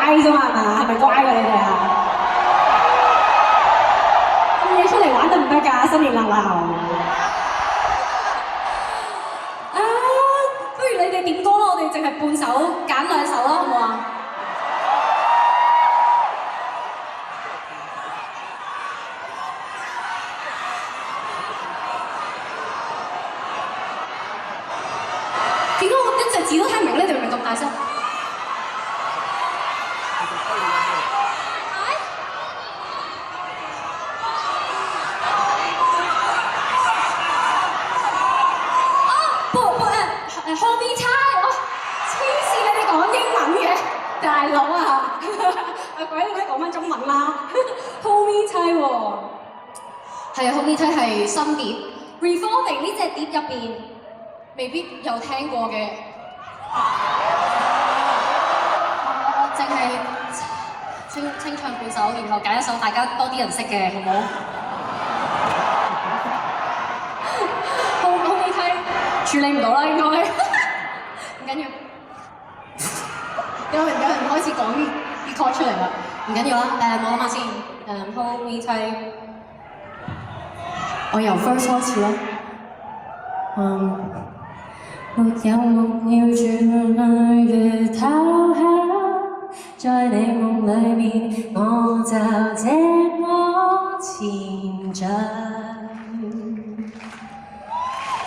乖啫嘛，係嘛？係咪乖㗎你哋啊？咁你出嚟玩得唔得㗎？新年流流。啊，不如你哋點歌啦，我哋淨係半首，揀兩首啦，好唔好啊？點解我一隻字都聽唔明咧？你明唔明咁大聲？Hold me tight， 黐線你哋講英文嘅，大佬啊！阿鬼你可以講翻中文啦。Hold me tight 喎，係啊 ，Hold me tight 係新碟 ，Revolving 呢隻碟入邊未必有聽過嘅。我淨係清唱半首，然後揀一首大家多啲人識嘅，好唔好？Hold me tight 處理唔到啦，應該。唔緊要，有人開始講啲 call 出嚟啦，唔緊要啦。我諗下先，Hold me tight， 我由 first 開始啦。沒有夢要轉淚月投下，在你夢裡面，我就這麼前進，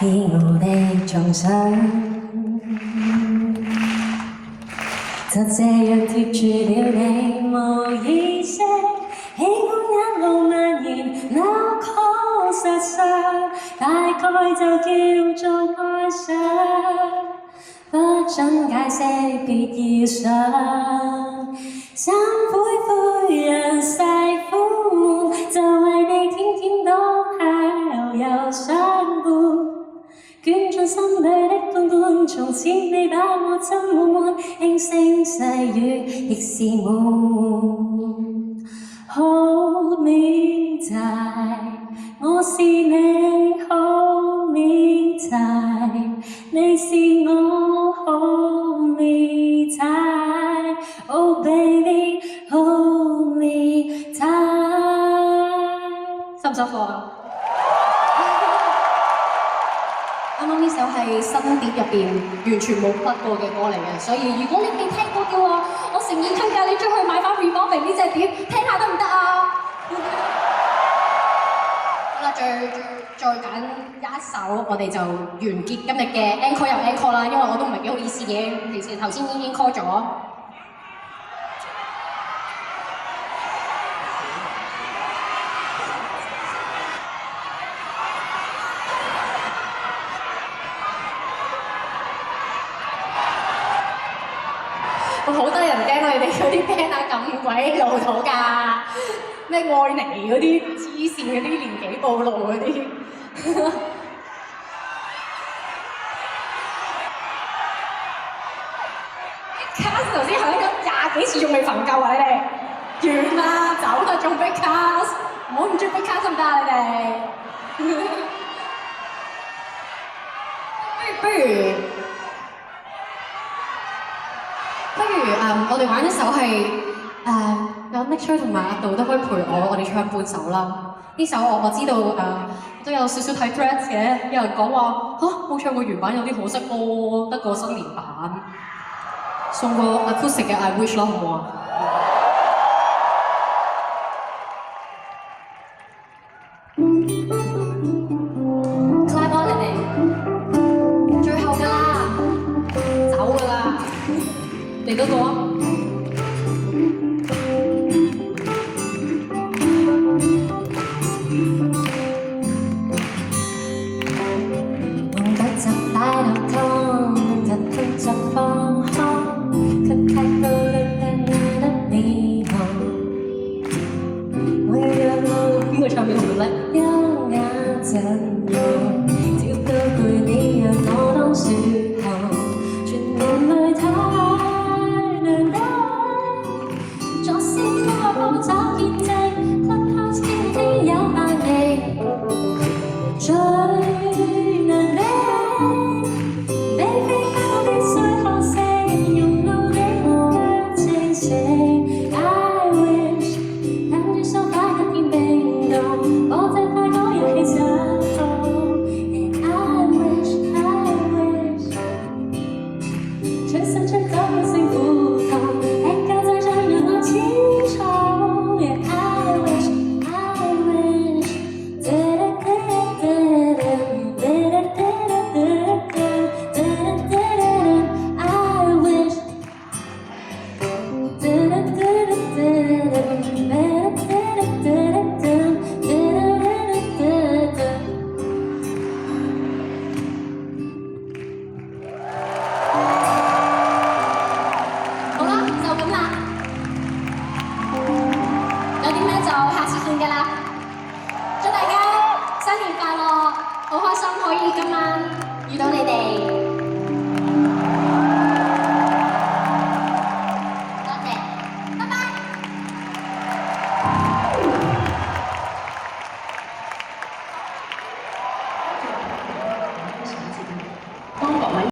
以我的重傷。就這樣貼住了你，無意識，氣管一路蔓延，腦殼實上，大概就叫做愛上，不准解釋，別要想，三悔悔人世苦悶，就為你天天都邂逅相伴。捲進心裏的罐罐，從此你把我浸滿滿，輕聲細語亦是悶。Hold me tight， 我是你 Hold me tight， 你是我 Hold me tight，Oh baby Hold me tight， 辛唔辛苦啊？啱啱呢首係新碟入邊完全冇甩過嘅歌嚟嘅，所以如果你未聽過嘅話，我誠意推介你出去買翻 Revolving 呢隻碟聽下得唔得啊？好啦，再揀一首，我哋就完結今日嘅 encore 又 encore 啦，因為我都唔係幾好意思嘅，其實頭先已經 call 咗。我好得人驚你哋嗰啲 band 啊咁鬼老土㗎，咩愛妮嗰啲黐線嗰啲年紀暴露嗰啲。Cast 頭先響咗20幾次仲未瞓夠啊！你哋完啦，走啦，仲逼 Cast， 唔好唔中意逼 Cast 得唔得啊？你哋不如。我哋玩一首係有 Nick Choi 同埋阿杜都可以陪我哋唱半首啦。呢首我知道都有少少睇 Threads 嘅，有人講話冇唱過原版有啲可惜咯，得個新年版，送個 acoustic 嘅 I Wish 啦，好唔好啊？嚟多個啊！夢得就擺落湯，日拼就放空，卻太高的得你好。我要讓我邊個唱邊個叻？優雅陣容，跳到攰你讓我當樹後，全門裏睇。今晚遇到你哋，多謝，拜拜。